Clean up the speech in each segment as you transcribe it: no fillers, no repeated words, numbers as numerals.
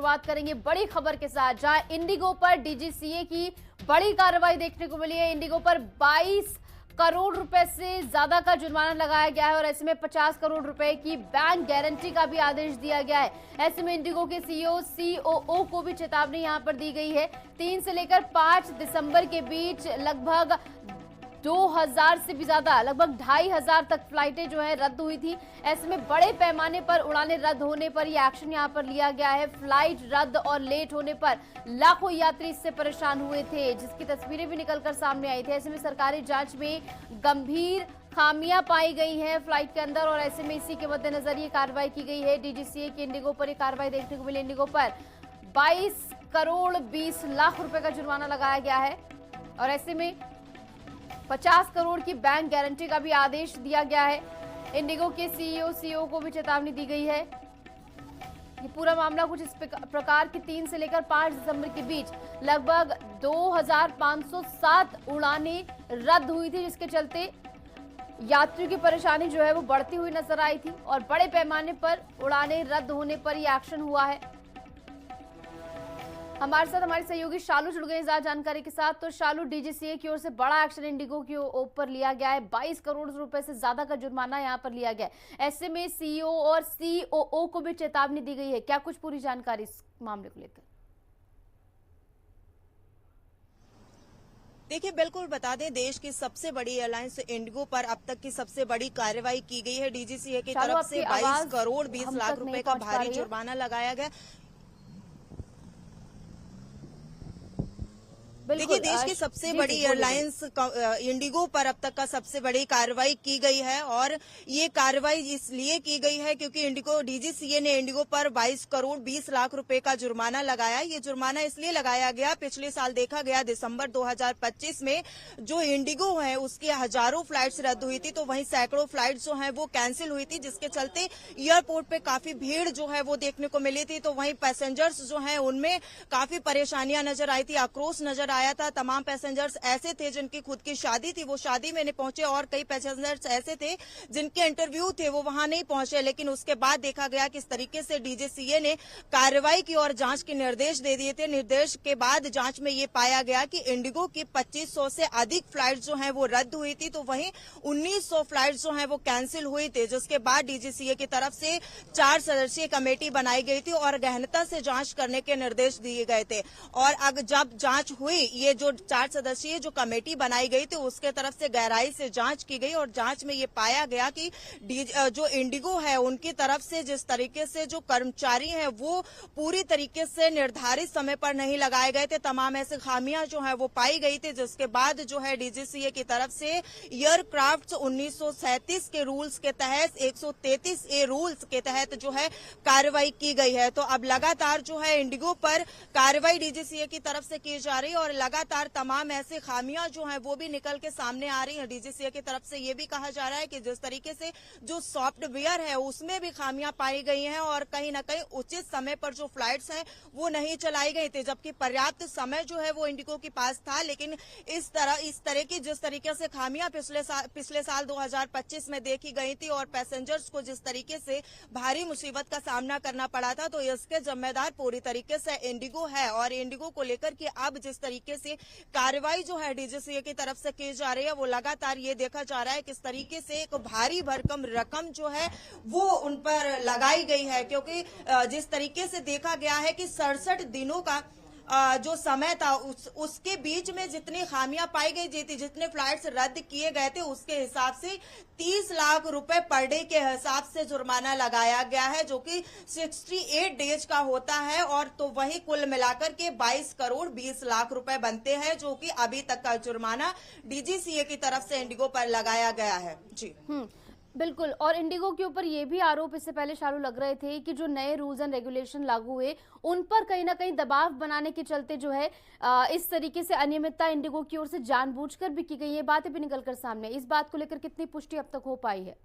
शुरुआत करेंगे बड़ी खबर के साथ, जहां इंडिगो पर डीजीसीए की बड़ी कार्रवाई देखने को मिली है। इंडिगो पर 22 करोड़ रुपए से ज्यादा का जुर्माना लगाया गया है और ऐसे में 50 करोड़ रुपए की बैंक गारंटी का भी आदेश दिया गया है। ऐसे में इंडिगो के सीईओ सीओओ को भी चेतावनी यहां पर दी गई है। 3 से लेकर 5 दिसंबर के बीच लगभग 2000 से भी ज्यादा, लगभग 2500 तक फ्लाइटें जो है रद्द हुई थी। ऐसे में बड़े पैमाने पर उड़ानें रद्द होने पर यह एक्शन यहां पर लिया गया है। फ्लाइट रद्द और लेट होने पर लाखों यात्री इससे परेशान हुए थे, जिसकी तस्वीरें भी निकलकर सामने आई थी। ऐसे में सरकारी जांच में गंभीर खामियां पाई गई हैं फ्लाइट के अंदर और ऐसे में इसी के मद्देनजर ये कार्रवाई की गई है। डीजीसीए की इंडिगो पर यह कार्रवाई देखने को मिली। इंडिगो पर 22 करोड़ 20 लाख रुपए का जुर्माना लगाया गया है और ऐसे में 50 करोड़ की बैंक गारंटी का भी आदेश दिया गया है। इंडिगो के सीईओ सीओ को भी चेतावनी दी गई है। ये पूरा मामला कुछ इस प्रकार की 3 से लेकर 5 दिसंबर के बीच लगभग 2507 उड़ानें रद्द हुई थी, जिसके चलते यात्रियों की परेशानी जो है वो बढ़ती हुई नजर आई थी और बड़े पैमाने पर उड़ानें रद्द होने पर यह एक्शन हुआ है। हमारे साथ हमारे सहयोगी शालू जुड़ गए ज्यादा जानकारी के साथ। तो शालू, डीजीसीए की ओर से बड़ा एक्शन इंडिगो के ऊपर लिया गया है। 22 करोड़ रुपए से ज्यादा का जुर्माना यहां पर लिया गया है। ऐसे में सीईओ और सीओओ को भी चेतावनी दी गई है। क्या कुछ पूरी जानकारी इस मामले को लेकर? देखिए, बिल्कुल बता दें, देश की सबसे बड़ी एयरलाइंस इंडिगो पर अब तक की सबसे बड़ी कार्रवाई की गई है। डीजीसीए की तरफ से 22 करोड़ 20 लाख रुपए का भारी जुर्माना लगाया गया। देखिए, देश की सबसे बड़ी एयरलाइंस इंडिगो पर अब तक का सबसे बड़ी कार्रवाई की गई है और ये कार्रवाई इसलिए की गई है क्योंकि डीजीसीए ने इंडिगो पर 22 करोड़ 20 लाख रुपए का जुर्माना लगाया। ये जुर्माना इसलिए लगाया गया, पिछले साल देखा गया दिसंबर 2025 में जो इंडिगो है उसकी हजारों फ्लाइट्स रद्द हुई थी, तो वहीं सैकड़ों फ्लाइट जो है वो कैंसिल हुई थी, जिसके चलते एयरपोर्ट पे काफी भीड़ जो है वो देखने को मिली थी। तो वहीं पैसेंजर्स जो है उनमें काफी परेशानियां नजर आई थी, आक्रोश नजर आया था। तमाम पैसेंजर्स ऐसे थे जिनकी खुद की शादी थी, वो शादी में नहीं पहुंचे और कई पैसेंजर्स ऐसे थे जिनके इंटरव्यू थे वो वहां नहीं पहुंचे। लेकिन उसके बाद देखा गया किस तरीके से डीजीसीए ने कार्रवाई की और जांच के निर्देश दे दिए थे। निर्देश के बाद जांच में ये पाया गया कि इंडिगो की 2500 से अधिक फ्लाइट जो है वो रद्द हुई थी, तो वहीं 1900 फ्लाइट जो है वो कैंसिल हुई थी, जिसके बाद डीजीसीए की तरफ से 4 सदस्यीय कमेटी बनाई गई थी और गहनता से जांच करने के निर्देश दिए गए थे। और अब जब जांच हुई, ये जो 4 सदस्यीय जो कमेटी बनाई गई थी उसके तरफ से गहराई से जांच की गई और जांच में ये पाया गया कि जो इंडिगो है उनकी तरफ से जिस तरीके से जो कर्मचारी हैं वो पूरी तरीके से निर्धारित समय पर नहीं लगाए गए थे। तमाम ऐसे खामियां जो है वो पाई गई थी, जिसके बाद जो है डीजीसीए की तरफ से एयरक्राफ्ट 1937 के रूल्स के तहत 133 ए रूल्स के तहत जो है कार्रवाई की गई है। तो अब लगातार जो है इंडिगो पर कार्रवाई डीजीसीए की तरफ से की जा रही है और लगातार तमाम ऐसे खामियां जो हैं वो भी निकल के सामने आ रही हैं। डीजीसीए की तरफ से ये भी कहा जा रहा है कि जिस तरीके से जो सॉफ्टवेयर है उसमें भी खामियां पाई गई हैं और कहीं न कहीं उचित समय पर जो फ्लाइट्स हैं वो नहीं चलाई गई थी, जबकि पर्याप्त समय जो है वो इंडिगो के पास था। लेकिन इस तरह की जिस तरीके से खामियां पिछले साल 2025 में देखी गई थी और पैसेंजर्स को जिस तरीके से भारी मुसीबत का सामना करना पड़ा था, तो इसके जिम्मेदार पूरी तरीके से इंडिगो है। और इंडिगो को लेकर के अब जिस तरीके से कार्रवाई जो है डीजीसीए की तरफ से की जा रही है वो लगातार ये देखा जा रहा है किस तरीके से एक भारी भरकम रकम जो है वो उन पर लगाई गई है, क्योंकि जिस तरीके से देखा गया है कि 67 दिनों का जो समय था उसके बीच में जितनी खामियां पाई गई थी, जितने फ्लाइट्स रद्द किए गए थे उसके हिसाब से 30 लाख रुपए पर डे के हिसाब से जुर्माना लगाया गया है, जो कि 68 डेज का होता है। और तो वही कुल मिलाकर के 22 करोड़ 20 लाख रुपए बनते हैं, जो कि अभी तक का जुर्माना डीजीसीए की तरफ से इंडिगो पर लगाया गया है। जी बिल्कुल। और इंडिगो के ऊपर ये भी आरोप इससे पहले शालू लग रहे थे कि जो नए रूल्स एंड रेगुलेशन लागू हुए उन पर कहीं ना कहीं दबाव बनाने के चलते जो है इस तरीके से अनियमितता इंडिगो की ओर से जानबूझकर भी की गई, ये बातें भी निकलकर सामने। इस बात को लेकर कितनी पुष्टि अब तक हो पाई है?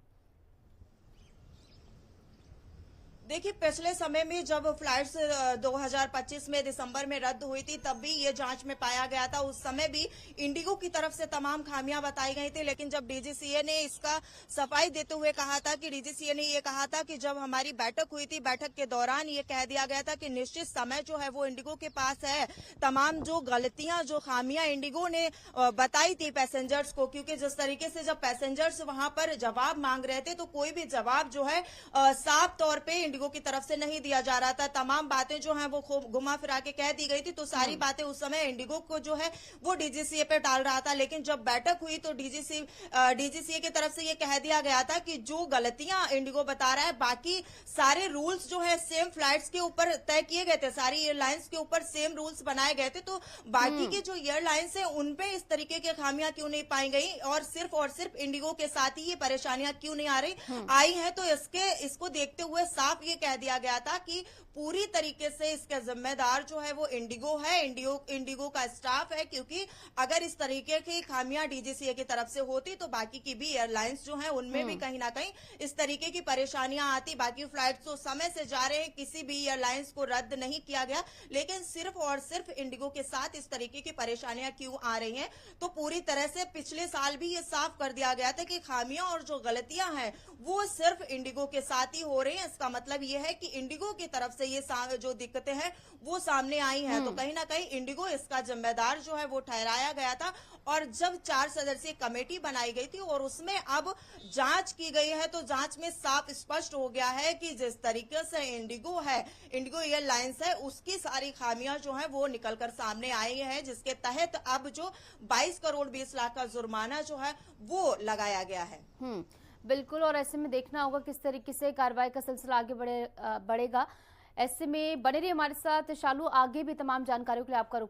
देखिए, पिछले समय में जब फ्लाइट्स 2025 में दिसंबर में रद्द हुई थी, तब भी ये जांच में पाया गया था। उस समय भी इंडिगो की तरफ से तमाम खामियां बताई गई थी, लेकिन जब डीजीसीए ने इसका सफाई देते हुए कहा था कि डीजीसीए ने ये कहा था कि जब हमारी बैठक हुई थी, बैठक के दौरान ये कह दिया गया था कि निश्चित समय जो है वो इंडिगो के पास है। तमाम जो गलतियां, जो खामियां इंडिगो ने बताई थी पैसेंजर्स को, क्योंकि जिस तरीके से जब पैसेंजर्स वहां पर जवाब मांग रहे थे, तो कोई भी जवाब जो है साफ तौर पे इंडिगो की तरफ से नहीं दिया जा रहा था। तमाम बातें जो हैं वो खूब घुमा फिरा के कह दी गई थी, तो सारी बातें उस समय इंडिगो को जो है वो डीजीसीए पे डाल रहा था। लेकिन जब बैठक हुई तो डीजीसीए की तरफ से ये कह दिया गया था कि जो गलतियां इंडिगो बता रहा है, बाकी सारे रूल्स जो है सेम फ्लाइट्स के ऊपर तय किए गए थे, सारी एयरलाइंस के ऊपर सेम रूल्स बनाए गए थे, तो बाकी के जो एयरलाइंस है उनपे इस तरीके की खामियां क्यों नहीं पाई गई और सिर्फ इंडिगो के साथ ही ये परेशानियां क्यों नहीं आई हैं। तो इसको देखते हुए साफ ये कह दिया गया था कि पूरी तरीके से इसका जिम्मेदार जो है वो इंडिगो है, इंडिगो का स्टाफ है, क्योंकि अगर इस तरीके की खामियां डीजीसीए की तरफ से होती तो बाकी की भी एयरलाइंस जो है उनमें भी कहीं ना कहीं इस तरीके की परेशानियां आती। बाकी फ्लाइट्स तो समय से जा रहे हैं, किसी भी एयरलाइंस को रद्द नहीं किया गया, लेकिन सिर्फ और सिर्फ इंडिगो के साथ इस तरीके की परेशानियां क्यों आ रही हैं। तो पूरी तरह से पिछले साल भी ये साफ कर दिया गया था कि खामियां और जो गलतियां हैं वो सिर्फ इंडिगो के साथ ही हो रही हैं। इसका मतलब ये है कि इंडिगो की तरफ से ये जो दिक्कतें हैं वो सामने आई हैं, तो कहीं ना कहीं इंडिगो इसका जिम्मेदार जो है वो ठहराया गया था। और जब 4 सदस्यीय कमेटी बनाई गई थी और उसमें अब जांच की गई है, तो जांच में साफ स्पष्ट हो गया है कि जिस तरीके से इंडिगो एयरलाइंस है, उसकी सारी खामियां जो है वो निकलकर सामने आई है, जिसके तहत अब जो 22 करोड़ 20 लाख का जुर्माना जो है वो लगाया गया है। बिल्कुल, और ऐसे में देखना होगा किस तरीके से कार्रवाई का सिलसिला आगे बढ़ेगा। ऐसे में बने रहिए हमारे साथ शालू, आगे भी तमाम जानकारियों के लिए आपका रुख